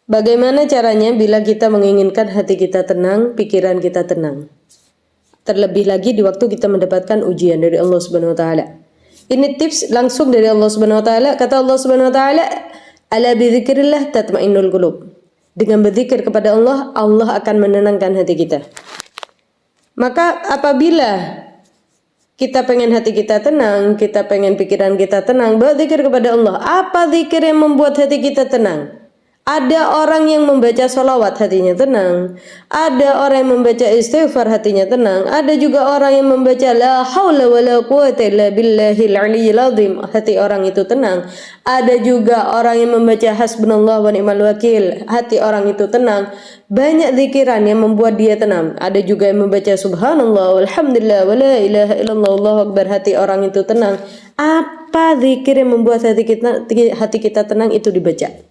Bagaimana caranya bila kita menginginkan hati kita tenang, pikiran kita tenang? Terlebih lagi di waktu kita mendapatkan ujian dari Allah Subhanahu wa taala. Ini tips langsung dari Allah Subhanahu wa taala. Kata Allah Subhanahu wa taala, "Ala bi dzikrillah tatma'innul qulub." Dengan berzikir kepada Allah, Allah akan menenangkan hati kita. Maka apabila kita pengen hati kita tenang, kita pengen pikiran kita tenang, berzikir kepada Allah. Apa zikir yang membuat hati kita tenang? Ada orang yang membaca sholawat hatinya tenang. Ada orang yang membaca istighfar hatinya tenang. Ada juga orang yang membaca la haula wala quwata illa billahil aliyyil azim, hati orang itu tenang. Ada juga orang yang membaca hasbunallah wa ni'mal wakil, hati orang itu tenang. Banyak zikiran yang membuat dia tenang. Ada juga yang membaca subhanallah walhamdulillah wa la ilaha illallah wallahu akbar, hati orang itu tenang. Apa zikir yang membuat hati kita tenang itu dibaca.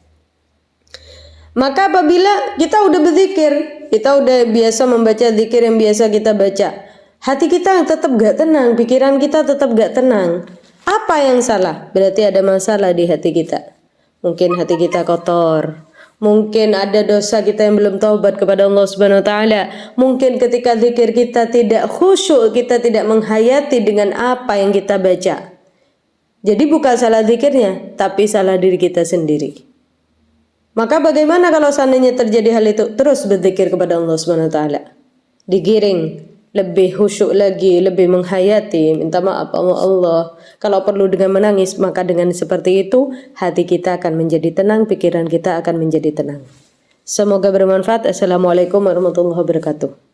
Maka apabila kita udah berzikir, kita udah biasa membaca zikir yang biasa kita baca, hati kita tetap gak tenang, pikiran kita tetap gak tenang. Apa yang salah? Berarti ada masalah di hati kita. Mungkin hati kita kotor. Mungkin ada dosa kita yang belum taubat kepada Allah Subhanahu wa taala. Mungkin ketika zikir kita tidak khusyuk, kita tidak menghayati dengan apa yang kita baca. Jadi bukan salah zikirnya, tapi salah diri kita sendiri. Maka bagaimana kalau seandainya terjadi hal itu? Terus berzikir kepada Allah Subhanahu wa taala. Digiring, lebih khusyuk lagi, lebih menghayati, minta maaf Allah. Kalau perlu dengan menangis, maka dengan seperti itu hati kita akan menjadi tenang, pikiran kita akan menjadi tenang. Semoga bermanfaat. Assalamualaikum warahmatullahi wabarakatuh.